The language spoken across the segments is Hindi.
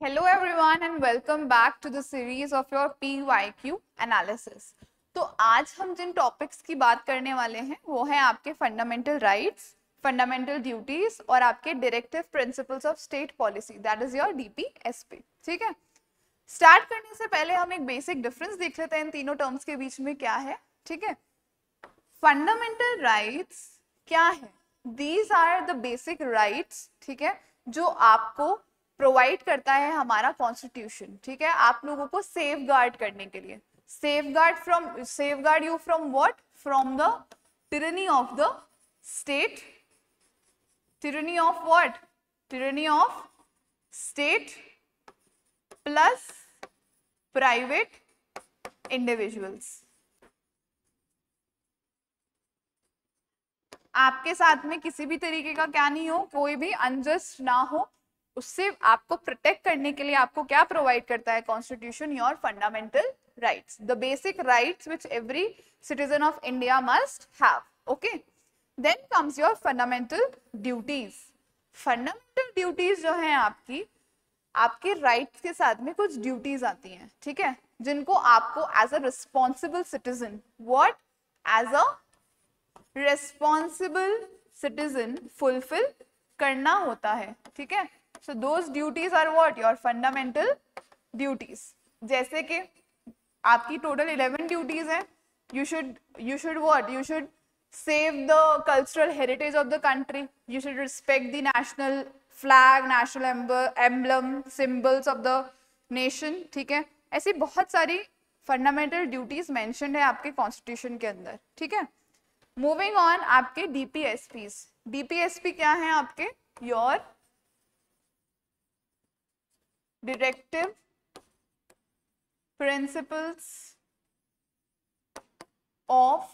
Hello everyone and welcome back to the series of your PYQ analysis. तो आज हम जिन टॉपिक्स की बात करने वाले हैं वो है आपके फंडामेंटल राइट्स, फंडामेंटल ड्यूटीज और आपके directive principles of state policy, that is your DPSP. ठीक है, स्टार्ट करने से पहले हम एक बेसिक डिफरेंस देख लेते हैं इन तीनों टर्म्स के बीच में क्या है. ठीक है, फंडामेंटल राइट्स क्या है? These are the basic rights, ठीक है, जो आपको प्रोवाइड करता है हमारा कॉन्स्टिट्यूशन. ठीक है, आप लोगों को सेफ गार्ड करने के लिए. Safe guard you from what? From the tyranny of the state. tyranny of what? tyranny of state plus private individuals. आपके साथ में किसी भी तरीके का क्या नहीं हो, कोई भी अनजस्ट ना हो, उससे आपको प्रोटेक्ट करने के लिए आपको क्या प्रोवाइड करता है constitution? Your fundamental rights, the basic rights which every citizen of India must have. Okay, then comes your fundamental duties. Fundamental duties जो है आपके राइट्स के साथ में कुछ ड्यूटीज आती हैं. ठीक है, जिनको आपको as a responsible citizen, what? As a responsible citizen fulfil करना होता है. ठीक है, so those duties are what? your fundamental duties. जैसे कि आपकी टोटल 11 ड्यूटीज है. you should what? you should save the cultural heritage of the country. you should respect the national flag, national emblem, symbols of the nation. ठीक है, ऐसी बहुत सारी फंडामेंटल ड्यूटीज मेंशन्ड है आपके कॉन्स्टिट्यूशन के अंदर. ठीक है, मूविंग ऑन, आपके DPSPs. DPSP क्या है आपके? Your directive principles of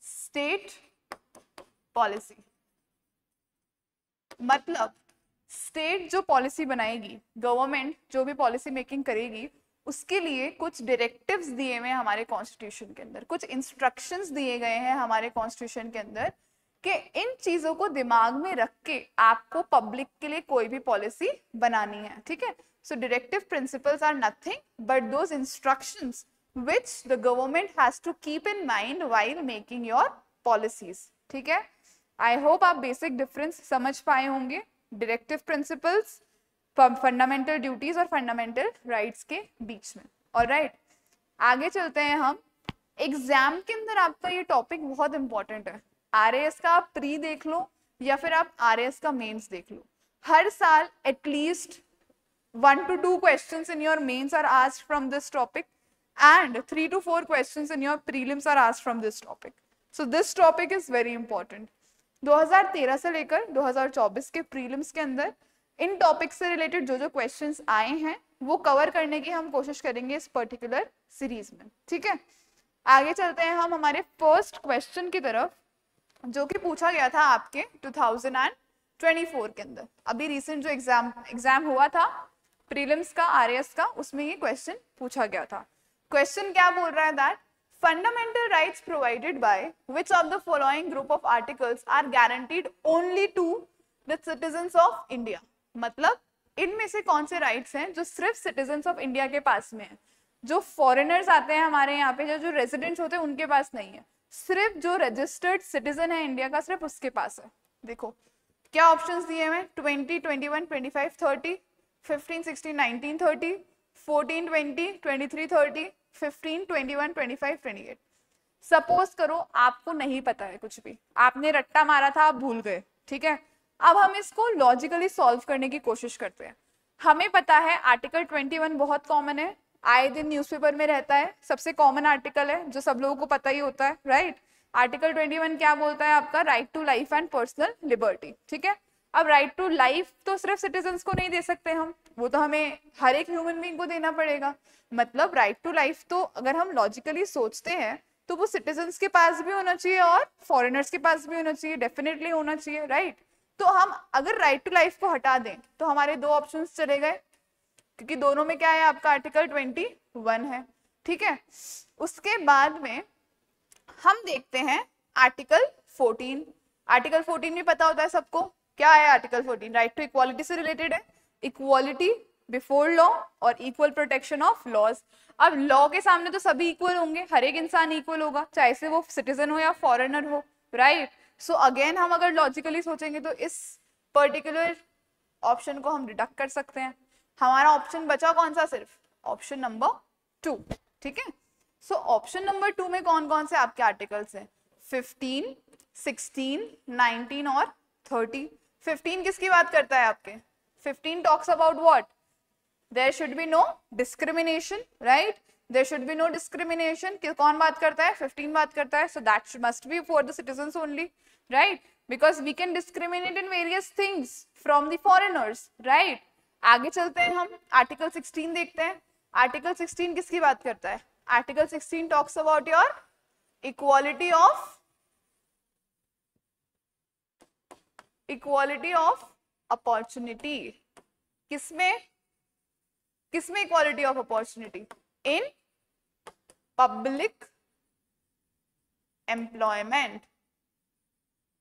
state policy. मतलब स्टेट जो पॉलिसी बनाएगी, गवर्नमेंट जो भी पॉलिसी मेकिंग करेगी, उसके लिए कुछ डायरेक्टिव्स दिए हुए हैं हमारे कॉन्स्टिट्यूशन के अंदर, कुछ इंस्ट्रक्शंस दिए गए हैं हमारे कॉन्स्टिट्यूशन के अंदर कि इन चीजों को दिमाग में रख के आपको पब्लिक के लिए कोई भी पॉलिसी बनानी है. ठीक है, so directive principles are nothing but those instructions which the government has to keep in mind while making your policies. ठीक है, आई होप आप बेसिक डिफरेंस समझ पाए होंगे डायरेक्टिव प्रिंसिपल्स, फंडामेंटल ड्यूटीज और फंडामेंटल राइट्स के बीच में. ऑलराइट, आगे चलते हैं हम. एग्जाम के अंदर आपका ये टॉपिक बहुत इंपॉर्टेंट है. RAS का आप प्री देख लो या फिर आप RAS का मेंस देख लो, हर साल at least 1 to 2 questions in your mains are asked from this topic and 3 to 4 questions in your prelims are asked from this topic. So this topic is very important. 2013 से लेकर 2024 के प्रीलिम्स के अंदर इन टॉपिक से रिलेटेड जो जो क्वेश्चंस आए हैं वो कवर करने की हम कोशिश करेंगे इस पर्टिकुलर सीरीज में. ठीक है, आगे चलते हैं हम हमारे फर्स्ट क्वेश्चन की तरफ, जो कि पूछा गया था आपके 2024 के अंदर. अभी रिसेंट जो एग्जाम हुआ था प्रीलिम्स का, RAS का, उसमें ये क्वेश्चन पूछा गया था. क्वेश्चन क्या बोल रहा है? That fundamental rights provided by which of the following group of articles are guaranteed only to the citizens of India. मतलब इनमें से कौन से राइट्स हैं जो सिर्फ सिटीजन्स ऑफ इंडिया के पास में है, जो फॉरेनर्स आते हैं हमारे यहाँ पे, जो रेजिडेंट्स होते हैं उनके पास नहीं है, सिर्फ जो रजिस्टर्ड सिटीजन है इंडिया का सिर्फ उसके पास है. देखो क्या ऑप्शंस दिए हैं: 20, 21, 25, 30, 15, 16, 19, 30, 14, 20, 23, 30, 15, 21, 25, 28. सपोज करो आपको नहीं पता है कुछ भी, आपने रट्टा मारा था, आप भूल गए. ठीक है, अब हम इसको लॉजिकली सॉल्व करने की कोशिश करते हैं. हमें पता है आर्टिकल 21 बहुत कॉमन है, आए दिन न्यूज़पेपर में रहता है, सबसे कॉमन आर्टिकल है जो सब लोगों को पता ही होता है. राइट, आर्टिकल 21 क्या बोलता है? आपका right to life and personal liberty. ठीक है, अब राइट टू लाइफ तो सिर्फ सिटीजन्स को नहीं दे सकते हम, वो तो हमें हर एक ह्यूमन बीइंग को देना पड़ेगा. मतलब राइट टू लाइफ तो अगर हम लॉजिकली सोचते हैं तो वो सिटीजन्स के पास भी होना चाहिए और फॉरेनर्स के पास भी होना चाहिए, डेफिनेटली होना चाहिए. राइट, तो हम अगर राइट टू लाइफ को हटा दें तो हमारे दो ऑप्शंस चले गए, क्योंकि दोनों में क्या है? आपका आर्टिकल 21 है. ठीक है, उसके बाद में हम देखते हैं आर्टिकल 14. आर्टिकल 14 भी पता होता है सबको, क्या है आर्टिकल 14? राइट टू इक्वालिटी से रिलेटेड है. इक्वालिटी बिफोर लॉ और इक्वल प्रोटेक्शन ऑफ लॉज। अब लॉ के सामने तो सभी इक्वल होंगे, हर एक इंसान इक्वल होगा, चाहे से वो सिटीजन हो या फॉरेनर हो, राइट। सो अगेन हम अगर लॉजिकली सोचेंगे तो इस पर्टिकुलर ऑप्शन को हम डिडक्ट कर सकते हैं। हमारा ऑप्शन बचा कौन सा, सिर्फ ऑप्शन नंबर 2, ठीक है। सो ऑप्शन नंबर 2 में कौन कौन से आपके आर्टिकल्स हैं, 15, 16, 19 और 30। 15 किसकी बात करता है आपके, 15 talks about what, there should be no discrimination, right, there should be no discrimination। कौन बात करता है, 15 बात करता है, so that must be for the citizens only, right, because we can discriminate in various things from the foreigners, right। आगे चलते हैं हम, आर्टिकल 16 देखते हैं। आर्टिकल 16 किसकी बात करता है, article 16 talks about your equality of opportunity. किसमें equality of opportunity, in public employment,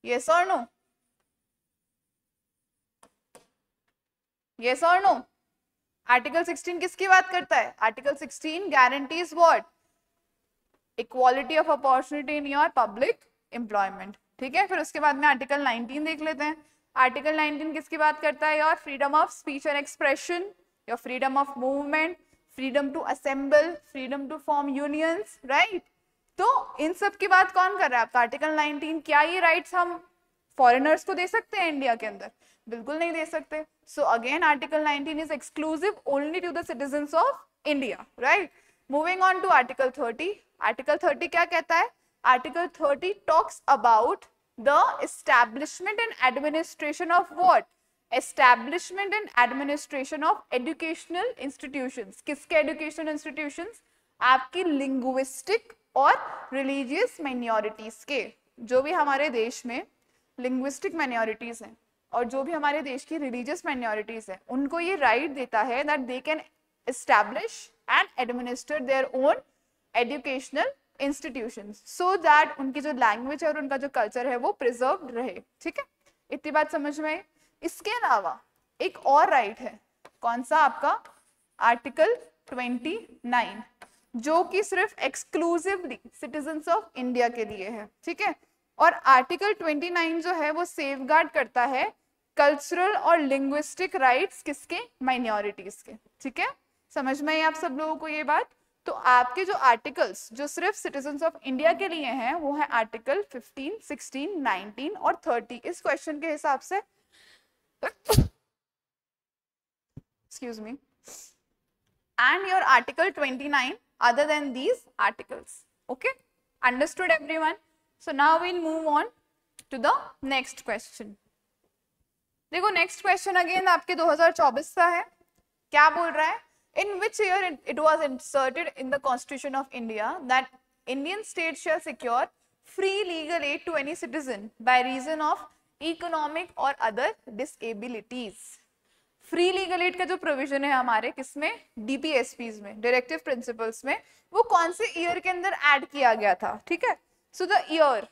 yes और नो, यस और नो। आर्टिकल 16 किसकी बात करता है, article 16 guarantees what, equality of opportunity in your public employment, ठीक है। फिर उसके बाद में आर्टिकल 19 देख लेते हैं। आर्टिकल 19 किसकी बात करता है, your freedom of speech and expression, your freedom of movement, freedom to assemble, freedom to form unions, right. तो इन सब की बात कौन कर रहा है आपका, आर्टिकल 19। क्या ये राइट्स हम फॉरेनर्स को दे सकते हैं इंडिया के अंदर, बिल्कुल नहीं दे सकते। So again article 19 is exclusive only to the citizens of India, right. Moving on to article 30। Article 30 क्या कहता है, article 30 talks about the establishment and administration of what, establishment and administration of educational institutions. किसके एजुकेशनल इंस्टीट्यूशंस, आपकी लिंग्विस्टिक और रिलीजियस माइनॉरिटीज के। जो भी हमारे देश में लिंग्विस्टिक माइनॉरिटीज हैं और जो भी हमारे देश की रिलीजियस माइनॉरिटीज हैं, उनको ये राइट देता है that they can establish and administer their own educational institutions, so that उनकी जो लैंग्वेज है और उनका जो कल्चर है वो प्रिजर्व रहे, ठीक है। इतनी बात समझ में आई। इसके अलावा एक और राइट है, कौन सा आपका, आर्टिकल 29, जो कि सिर्फ एक्सक्लूसिवली सिटीजंस ऑफ इंडिया के लिए है, ठीक है। और आर्टिकल 29 जो है वो सेफगार्ड करता है कल्चरल और लिंग्विस्टिक राइट्स किसके, माइनॉरिटीज के, ठीक है। समझ में आई आप सब लोगों को ये बात। तो आपके जो आर्टिकल्स जो सिर्फ सिटीजंस ऑफ इंडिया के लिए हैं वो है आर्टिकल 15, 16, 19 और 30 इस क्वेश्चन के हिसाब से। Excuse me. And your article 29 other than these articles. Okay? Understood everyone? So now we'll move on to the next question. देखो next question again आपके 2024 का है। क्या बोल रहा है? In which year it was inserted in the Constitution of India that Indian state shall secure free legal aid to any citizen by reason of economic or other disabilities. Free legal add का जो प्रोविजन है हमारे किसमें, डीपीएसपीज में, डायरेक्टिव प्रिंसिपल्स में, वो कौन से ईयर के अंदर ऐड किया गया था, ठीक है। So the year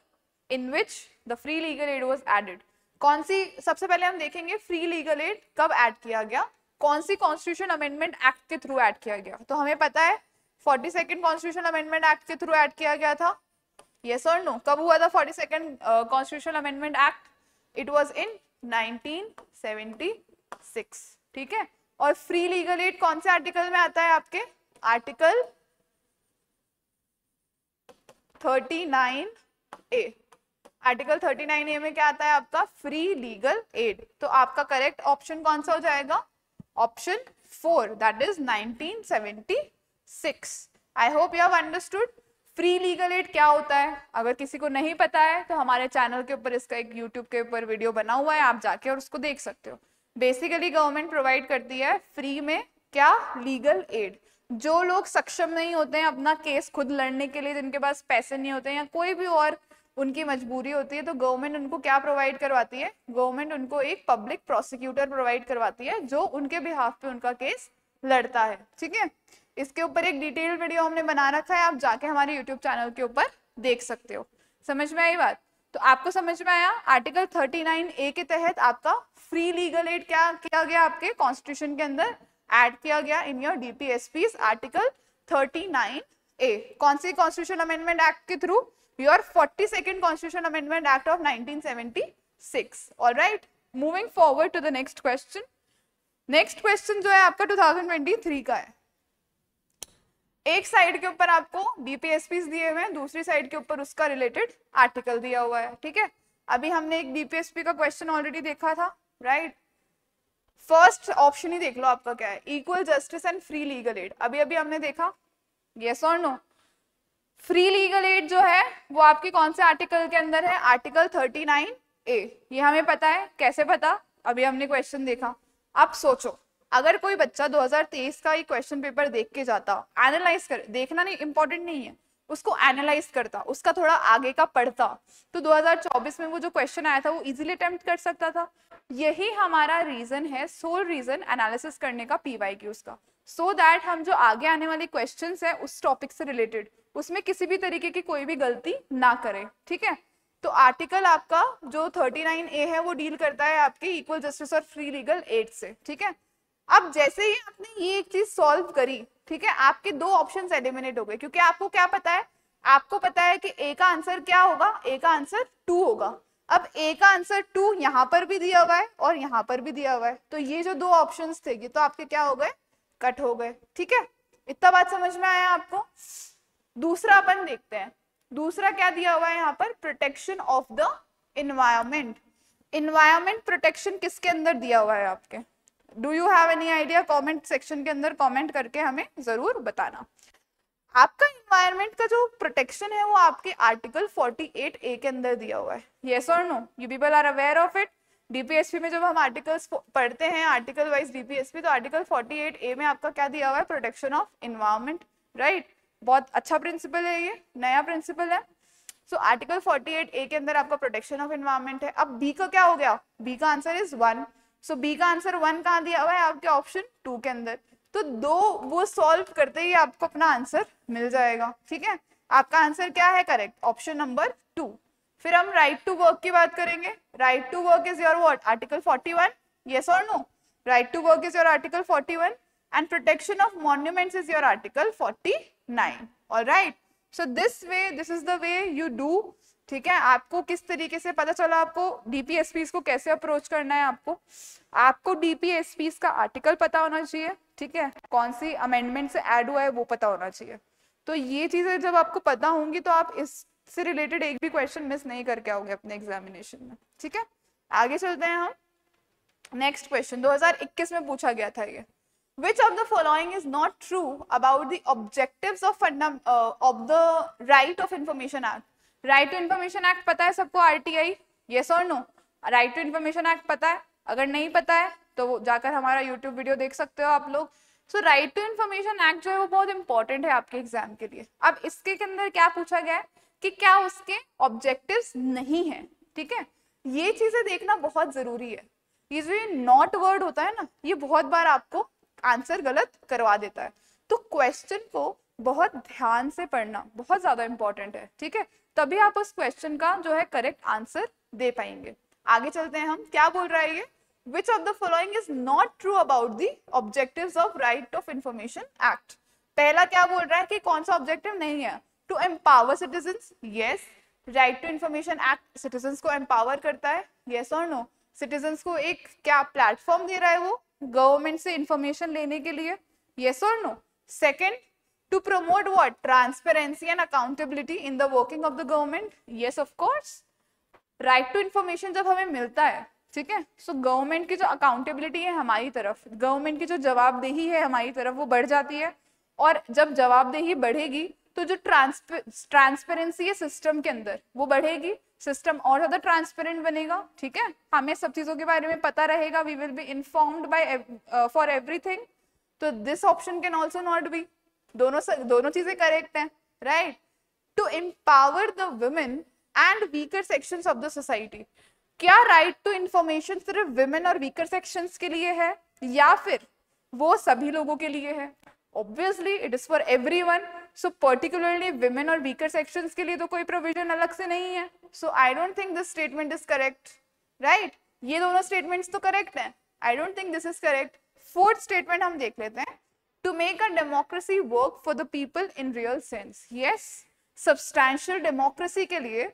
in which the free legal aid was added, कौन सी, सबसे पहले हम देखेंगे फ्री लीगल एड कब ऐड किया गया, कौन सी कॉन्स्टिट्यूशन अमेंडमेंट एक्ट के थ्रू ऐड किया गया। तो हमें पता है 42nd कॉन्स्टिट्यूशन अमेंडमेंट एक्ट के थ्रू ऐड किया गया था, यस और नो। कब हुआ था 42nd constitution amendment act, it was in 1976, ठीक है। और फ्री लीगल एड कौन से आर्टिकल में आता है आपके, आर्टिकल 39A। आर्टिकल 39A में क्या आता है आपका, फ्री लीगल एड। तो आपका करेक्ट ऑप्शन कौन सा हो जाएगा, option 4, that is 1976। I hope you have understood free legal add क्या होता है। अगर किसी को नहीं पता है तो हमारे चैनल के ऊपर इसका एक यूट्यूब के ऊपर वीडियो बना हुआ है, आप जाके और उसको देख सकते हो। बेसिकली गवर्नमेंट प्रोवाइड करती है फ्री में क्या, लीगल एड। जो लोग सक्षम नहीं होते हैं अपना केस खुद लड़ने के लिए, जिनके पास पैसे नहीं होते हैं या कोई भी और उनकी मजबूरी होती है, तो गवर्नमेंट उनको क्या प्रोवाइड करवाती है, गवर्नमेंट उनको एक पब्लिक प्रोसिक्यूटर प्रोवाइड करवाती है जो उनके बिहाफ पे उनका केस लड़ता है, ठीक है। इसके ऊपर एक डिटेल वीडियो हमने बना रखा है, आप जाके हमारे यूट्यूब चैनल के ऊपर देख सकते हो। समझ में आई बात, तो आपको समझ में आया। आर्टिकल 39A के तहत आपका फ्री लीगल एड क्या किया गया आपके कॉन्स्टिट्यूशन के अंदर, ऐड किया गया in your DPSPs article 39A। कौन सी कॉन्स्टिट्यूशन अमेंडमेंट एक्ट के through? Your 42nd constitution amendment act of 1976। Alright, moving forward to the next question. Next question जो है आपका 2023 का है। एक साइड के ऊपर आपको डीपीएसपीज दिए हुए हैं, दूसरी साइड के ऊपर उसका रिलेटेड आर्टिकल दिया हुआ है, ठीक है। अभी हमने एक डीपीएसपी का क्वेश्चन ऑलरेडी देखा था, राइट। फर्स्ट ऑप्शन ही देख लो आपका क्या है, equal justice and free legal add. अभी अभी हमने देखा, यस और नो। फ्री लीगल एड जो है वो आपके कौन से आर्टिकल के अंदर है? Article 39A। ये हमें पता है, कैसे पता? अभी हमने क्वेश्चन देखा। अब सोचो, अगर कोई बच्चा 2023 का ही क्वेश्चन पेपर देख के जाता, एनालाइज कर, देखना नहीं इंपॉर्टेंट नहीं है, उसको एनालाइज करता, उसका थोड़ा आगे का पढ़ता, तो 2024 में वो जो क्वेश्चन आया था वो इजीली अटेम्प्ट कर सकता था। यही हमारा रीजन है, सोल रीजन एनालिसिस करने का PYQs का, सो दैट हम जो आगे आने वाले क्वेश्चंस है उस टॉपिक से रिलेटेड, उसमें किसी भी तरीके की कोई भी गलती ना करे, ठीक है। तो आर्टिकल आपका जो 39A है वो डील करता है आपके इक्वल जस्टिस और फ्री लीगल एड से, ठीक है। अब जैसे ही आपने ये एक चीज सॉल्व करी, ठीक है, आपके दो ऑप्शंस एलिमिनेट हो गए, क्योंकि आपको क्या पता है? आपको पता है कि ए का आंसर क्या होगा? ए का आंसर 2 होगा। अब ए का आंसर 2 यहाँ पर भी दिया हुआ है और यहाँ पर भी दिया हुआ है, तो ये जो दो ऑप्शंस थे ये तो आपके क्या हो गए? कट हो गए, ठीक है। इतना बात समझ में आया आपको? दूसरा अपन देखते हैं, दूसरा क्या दिया हुआ है यहाँ पर? Protection of the environment. Environment protection किसके अंदर दिया हुआ है आपके? Do you have any idea? Comment section के अंदर कमेंट करके हमें जरूर बताना। आपका इन्वायरमेंट का जो प्रोटेक्शन है वो आपके आर्टिकल 48A के अंदर दिया हुआ है। यस और no? You people are aware of it? DPSP में जब हम आर्टिकल्स पढ़ते हैं, आर्टिकल वाइज डीपीएसपी, तो आर्टिकल 48A में आपका क्या दिया हुआ है? Protection of environment, right. बहुत अच्छा प्रिंसिपल है, ये नया प्रिंसिपल है। सो आर्टिकल 48A के अंदर आपका प्रोटेक्शन ऑफ इन्वायरमेंट है। अब बी का क्या हो गया? बी का आंसर इज 1। सो बी का आंसर 1 कहाँ दिया हुआ है? आपके ऑप्शन 2 के अंदर। तो दो वो सॉल्व करते ही आपको अपना आंसर मिल जाएगा, ठीक है। आपका आंसर क्या है? Correct, option number 2। फिर हम राइट टू वर्क की बात करेंगे। Right to work is your what? Article 41। Yes और no? Right to work is your article 41 and protection of monuments is your article 49. all right, so this is the way you do, ठीक है। आपको किस तरीके से पता चला आपको डीपीएसपीज को कैसे अप्रोच करना है? आपको डीपीएसपीज का आर्टिकल पता होना चाहिए, ठीक है, कौन सी अमेंडमेंट से ऐड हुआ है वो पता होना चाहिए। तो ये चीजें जब आपको पता होंगी तो आप इससे रिलेटेड एक भी क्वेश्चन मिस नहीं करके आओगे अपने एग्जामिनेशन में, ठीक है। आगे चलते हैं हम। नेक्स्ट क्वेश्चन 2021 में पूछा गया था ये। Which of the following is not true about the objectives of the Right of Information Act? Right to Information Act पता है सबको? RTI, yes or no? Right to Information Act पता है? अगर नहीं पता है तो जाकर हमारा YouTube वीडियो देख सकते हो आप लोग। So Right to Information Act जो है वो बहुत इंपॉर्टेंट है आपके एग्जाम के लिए। अब इसके अंदर क्या पूछा गया है कि क्या उसके ऑब्जेक्टिव्स नहीं है, ठीक है। ये चीजें देखना बहुत जरूरी है। ये जो नॉट वर्ड होता है ना, ये बहुत बार आपको आंसर गलत करवा देता है। तो क्वेश्चन को बहुत ध्यान से पढ़ना बहुत ज्यादा इंपॉर्टेंट है, ठीक है, तभी आप उस क्वेश्चन का जो है करेक्ट आंसर दे पाएंगे। आगे चलते हैं हम। क्या बोल रहा है ये? Which of the following is not true about the objectives of Right of Information Act? पहला क्या बोल रहा है कि कौन सा ऑब्जेक्टिव नहीं है? To empower citizens, yes. Right to information act citizens को एम्पावर करता है, यस और नो? सिटीजन्स को एक क्या प्लेटफॉर्म दे रहा है वो गवर्नमेंट से इंफॉर्मेशन लेने के लिए, यस और no? Second, to promote what? Transparency and accountability in the working of the government, yes of course. Right to information जब हमें मिलता है, ठीक है, सो गवर्नमेंट की जो अकाउंटेबिलिटी है हमारी तरफ, गवर्नमेंट की जो जवाबदेही है हमारी तरफ, वो बढ़ जाती है। और जब जवाबदेही बढ़ेगी तो जो ट्रांसपेरेंसी है सिस्टम के अंदर वो बढ़ेगी, सिस्टम और ज्यादा ट्रांसपेरेंट बनेगा, ठीक है, हमें सब चीजों के बारे में पता रहेगा, we will be informed by for everything. तो this option can also not be. दोनों चीजें करेक्ट हैं, right. To empower the women and weaker sections of the society. क्या राइट टू इंफॉर्मेशन सिर्फ विमेन और वीकर सेक्शंस के लिए है या फिर वो सभी लोगों के लिए है? Obviously it is for everyone. So particularly women और वीकर सेक्शंस के लिए तो कोई प्रोविजन अलग से नहीं है। So I don't think this statement is correct, right. ये दोनों स्टेटमेंट्स तो करेक्ट हैं, I don't think this is correct. Fourth statement हम देख लेते हैं, to make a democracy work for the people in real sense. Yes, substantial democracy के लिए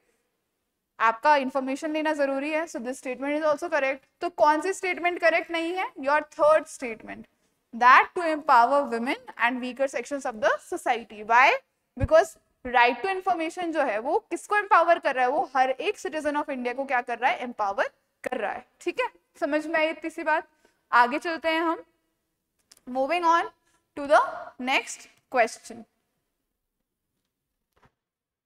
आपका इंफॉर्मेशन लेना जरूरी है, so this statement is also correct. तो कौन सी स्टेटमेंट करेक्ट नहीं है? Your third statement, that to empower women and weaker sections of the society. Why? Because right to information जो है वो किसको एम्पावर कर रहा है? वो हर एक सिटीजन ऑफ इंडिया को क्या कर रहा है? एम्पावर कर रहा है। ठीक है, समझ में आई इतनी सी बात? आगे चलते हैं हम, moving on to the next question.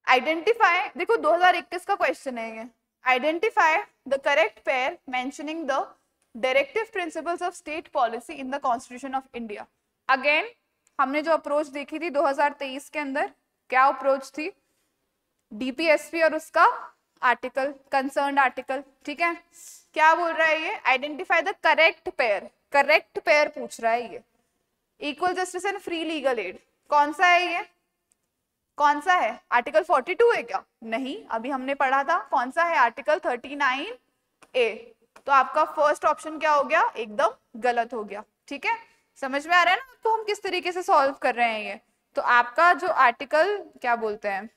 Identify, देखो 2021 का क्वेश्चन है ये, identify the correct pair mentioning the directive principles of state policy in the constitution of India. Again हमने जो अप्रोच देखी थी 2023 के अंदर, क्या अप्रोच थी? डीपीएसपी और उसका आर्टिकल, कंसर्न्ड आर्टिकल। ठीक है, क्या बोल रहा है ये? Identify the correct pair, correct pair पूछ रहा है ये। Equal justice and free legal add, कौन सा है ये? कौन सा है? आर्टिकल 42 है क्या? नहीं, अभी हमने पढ़ा था। कौन सा है? Article 39A। तो आपका फर्स्ट ऑप्शन क्या हो गया? एकदम गलत हो गया। ठीक है, समझ में आ रहा है ना आपको हम किस तरीके से सॉल्व कर रहे हैं ये? तो आपका जो आर्टिकल क्या बोलते हैं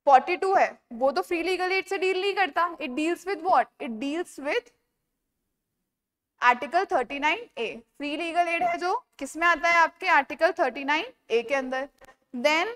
42 है, वो तो फ्री लीगल एड से डील नहीं करता। It deals with what? It deals with article 39A। Free legal add है जो किस में आता है? आपके आर्टिकल 39A के अंदर। Then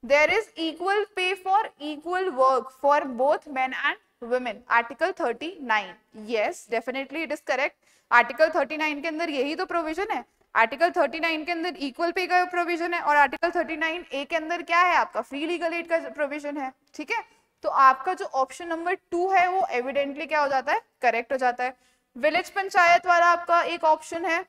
there is equal pay for equal work for both men and women, article 39। Yes, definitely it is correct. Article 39 के अंदर यही तो प्रोविजन है। आर्टिकल 39 के अंदर इक्वल पे का प्रोविजन है और आर्टिकल 39A के अंदर क्या है? आपका फ्री लीगल एड का प्रोविजन है। ठीक है, तो आपका जो ऑप्शन नंबर 2 है वो एविडेंटली क्या हो जाता है? करेक्ट हो जाता है। विलेज पंचायत वाला आपका एक ऑप्शन है,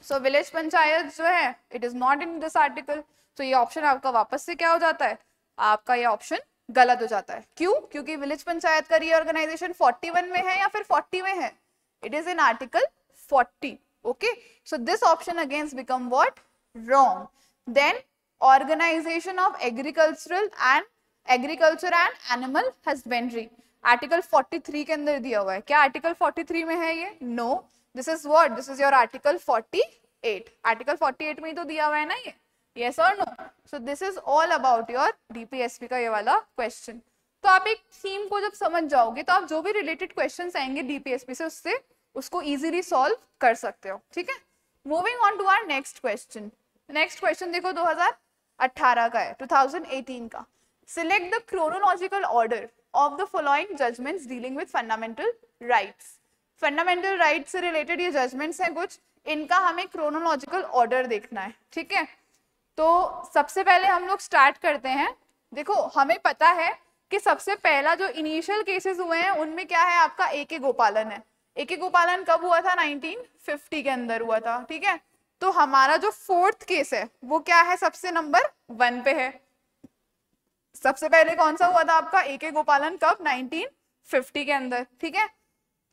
सो विलेज पंचायत जो है it is not in this article, तो ये ऑप्शन आपका वापस से क्या हो जाता है? आपका ये ऑप्शन गलत हो जाता है। क्यों? क्योंकि विलेज पंचायत का रीऑर्गेनाइजेशन 41 में है या फिर 40 में है? It is in article 40। Okay, so this option against become what? Wrong. Then organisation of agriculture and animal husbandry, article 43 के अंदर दिया हुआ है। क्या आर्टिकल 43 में है ये? No, this is what? This is your article 48। Article 48 में ही तो दिया हुआ है ना ये। यस और no? So this is all about your DPSP का ये वाला क्वेश्चन। तो आप एक थीम को जब समझ जाओगे तो आप जो भी रिलेटेड क्वेश्चंस आएंगे डीपीएसपी से उससे उसको इजीली सॉल्व कर सकते हो। ठीक है, moving on to our next question. Next question देखो 2018 का है, 2018 का। Select the chronological order of the following judgments dealing with fundamental rights। Fundamental rights से रिलेटेड ये जजमेंट्स हैं कुछ, इनका हमें क्रोनोलॉजिकल ऑर्डर देखना है। ठीक है, तो सबसे पहले हम लोग स्टार्ट करते हैं। देखो हमें पता है कि सबसे पहला जो इनिशियल केसेस हुए हैं उनमें क्या है? आपका ए.के. गोपालन है। ए.के. गोपालन कब हुआ था? 1950 के अंदर हुआ था। ठीक है, तो हमारा जो फोर्थ केस है वो क्या है? सबसे नंबर 1 पे है। सबसे पहले कौन सा हुआ था आपका? ए.के. गोपालन कब? 1950 के अंदर। ठीक है,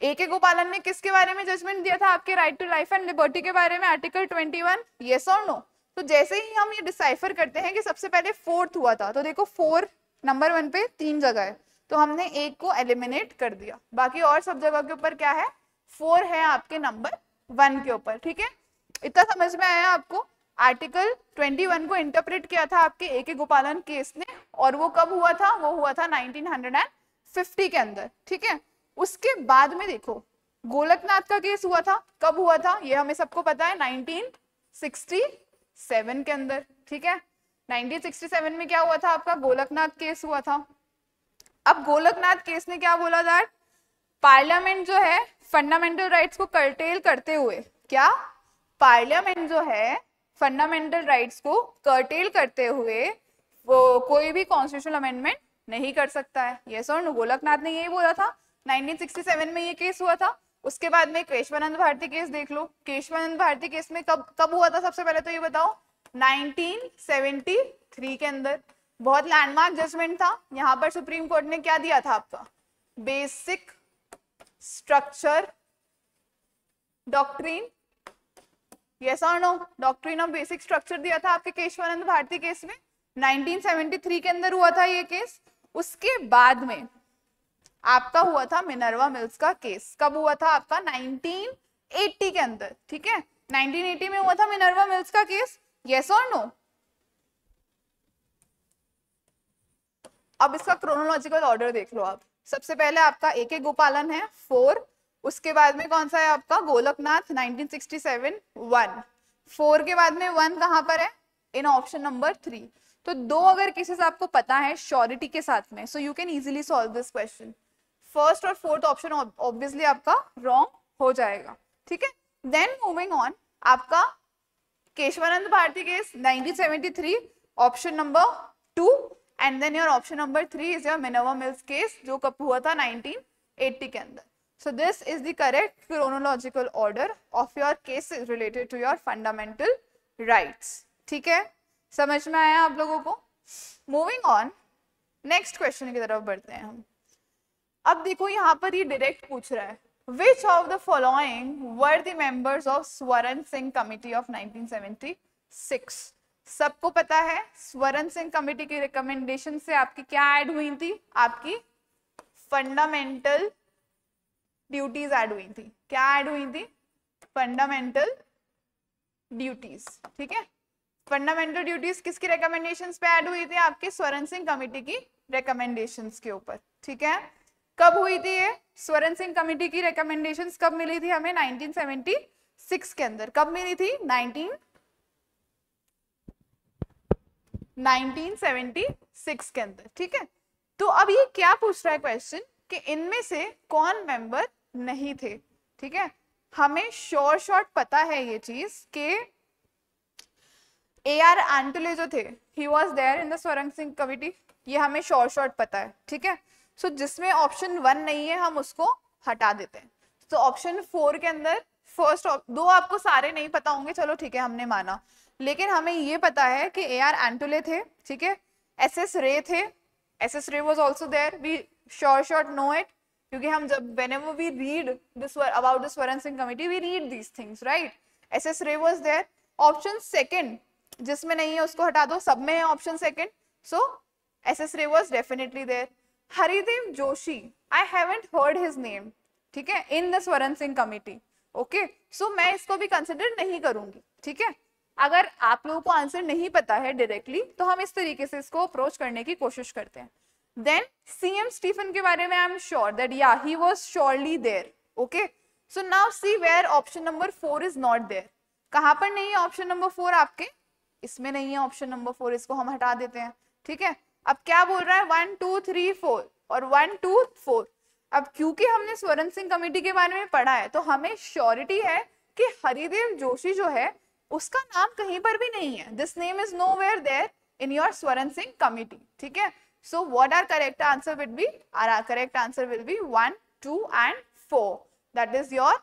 ए.के. गोपालन ने किसके बारे में जजमेंट दिया था? आपके right to life and liberty के बारे में, आर्टिकल 21। यस और नो? तो जैसे ही हम ये डिसाइफर करते हैं कि सबसे पहले फोर्थ हुआ था, तो देखो 4 नंबर 1 पे 3 जगह है, तो हमने एक को एलिमिनेट कर दिया, बाकी और सब जगह के ऊपर क्या है? 4 है आपके नंबर 1 के ऊपर। ठीक है, इतना समझ में आया आपको? आर्टिकल 21 को इंटरप्रेट किया था आपके ए.के. गोपालन केस ने, और वो कब हुआ था? वो हुआ था 1950 के अंदर। ठीक है, उसके बाद में देखो गोलकनाथ का केस हुआ था। कब हुआ था? ये हमें सबको पता है, 1967 के अंदर। ठीक है, 1967 में क्या हुआ था आपका? गोलकनाथ केस हुआ था। अब गोलकनाथ केस ने क्या बोला था? पार्लियामेंट जो है फंडामेंटल राइट्स को कर्टेल करते हुए, क्या पार्लियामेंट जो है फंडामेंटल राइट्स को कर्टेल करते हुए वो कोई भी कॉन्स्टिट्यूशनल अमेंडमेंट नहीं कर सकता है। यस और नो? गोलकनाथ ने यही बोला था। 1967 में ये केस हुआ था। उसके बाद में केशवानंद भारती केस देख लो। केशवानंद भारती केस में कब हुआ था? सबसे पहले तो ये बताओ। 1973 के अंदर। बहुत लैंडमार्क जजमेंट था। यहाँ पर सुप्रीम कोर्ट ने क्या दिया था आपका? Basic structure doctrine. यस और no? Doctrine of basic structure दिया था आपके केशवानंद भारती केस में। 1973 के अंदर हुआ था ये केस। उसके बाद में आपका हुआ था मिनर्वा मिल्स का केस। कब हुआ था आपका? 1980 के अंदर, ठीक है, 1980 में हुआ था मिनर्वा मिल्स का केस, यस और नो? अब इसका क्रोनोलॉजिकल ऑर्डर देख लो आप। सबसे पहले आपका AK गोपालन है 4, उसके बाद में कौन सा है आपका गोलकनाथ 1967 1, 4 के बाद में 1 कहां पर है? इन ऑप्शन नंबर 3। तो दो अगर केसेस आपको पता है श्योरिटी के साथ में, so you can easily solve this question. First और फोर्थ ऑप्शन ऑब्वियसली आपका रॉन्ग हो जाएगा, ठीक है। देन मूविंग ऑन, आपका Kesavananda Bharati case 1973 option number 2, and then your option number 3 is your Minerva mills case जो कब हुआ था 1980 के अंदर। So this is the correct chronological order of your cases related to your fundamental rights. ठीक है, समझ में आया आप लोगों को? Moving on, next question की तरफ बढ़ते हैं हम। अब देखो यहाँ पर ये डायरेक्ट पूछ रहा है, which of the following were the members of Swaran Singh committee of 1976? सबको पता है स्वरण सिंह कमेटी की रिकमेंडेशन से आपकी क्या ऐड हुई थी? आपकी फंडामेंटल ड्यूटीज ऐड हुई थी। क्या ऐड हुई थी? फंडामेंटल ड्यूटीज, ठीक है। फंडामेंटल ड्यूटीज किसकी रिकमेंडेशंस पे ऐड हुई थी? आपके स्वरण सिंह कमेटी की रिकमेंडेशंस के ऊपर, ठीक है। कब हुई थी ये? स्वरण सिंह कमेटी की रिकमेंडेशंस कब मिली थी हमें? 1976 के अंदर। कब मिली थी? 1976 के अंदर, ठीक है। तो अब ये क्या पूछ रहा है क्वेश्चन कि इनमें से कौन मेंबर नहीं थे, ठीक है। हमें शॉर्ट पता है ये चीज कि AR एंटोले जो थे, he was there in the Swaran Singh committee, ये हमें शॉर्ट पता है, ठीक है। सो जिसमें ऑप्शन 1 नहीं है हम उसको हटा देते हैं। तो ऑप्शन 4 के अंदर फर्स्ट दो आपको सारे नहीं पता होंगे, चलो ठीक है हमने माना, लेकिन हमें ये पता है कि AR एंटोले थे, ठीक है। SS रे थे, SS Ray was also there, we short know it, क्योंकि हम जब whenever we read this about the Swaran Singh committee we read these things, right? SS Ray was there. Option second जिसमें नहीं है उसको हटा दो, सब में है option second, so SS Ray was definitely there. Haridev Joshi, I haven't heard his name, ठीक है, in the Swaran Singh committee, okay, so मैं इसको भी कंसिडर नहीं करूंगी, ठीक है। अगर आप लोगों को आंसर नहीं पता है डायरेक्टली तो हम इस तरीके से इसको अप्रोच करने की कोशिश करते हैं। Then CM Stephen के बारे में I am sure that yeah he was surely there, okay. So now see where option number 4 is not there. कहाँ पर नहीं है ऑप्शन नंबर 4 आपके? इसमें नहीं है ऑप्शन नंबर 4, इसको हम हटा देते हैं, ठीक है। अब क्या बोल रहा है? 1 2 3 4 और 1 2 4। अब क्योंकि हमने स्वरण सिंह कमेटी के बारे में पढ़ा है तो हमें श्योरिटी है कि हरिदेव जोशी जो है उसका नाम कहीं पर भी नहीं है। This name is nowhere there in your Swaran Singh committee, ठीक है। So what our correct answer would be? Our correct answer will be 1, 2 and 4. That is your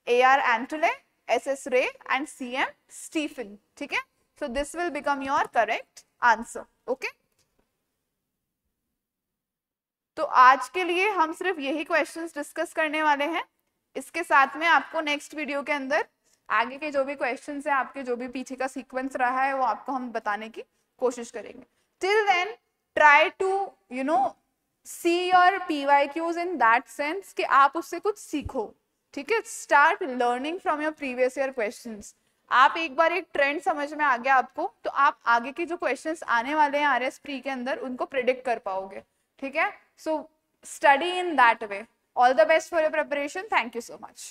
AR Antole, SS Ray and CM Stephen. ठीक है? So this will become your correct answer. Okay? तो आज के लिए हम सिर्फ यही क्वेश्चंस डिस्कस करने वाले हैं। इसके साथ में आपको नेक्स्ट वीडियो के अंदर आगे के जो भी क्वेश्चंस हैं, आपके जो भी पीछे का सीक्वेंस रहा है वो आपको हम बताने की कोशिश करेंगे। Till then try to see your PYQs in that sense कि आप उससे कुछ सीखो, ठीक है। Start learning from your previous year questions. आप एक बार एक ट्रेंड समझ में आ गया आपको तो आप आगे के जो क्वेश्चंस आने वाले हैं RS प्री के अंदर उनको प्रिडिक्ट कर पाओगे, ठीक है। So study in that way. All the best for your preparation. Thank you so much.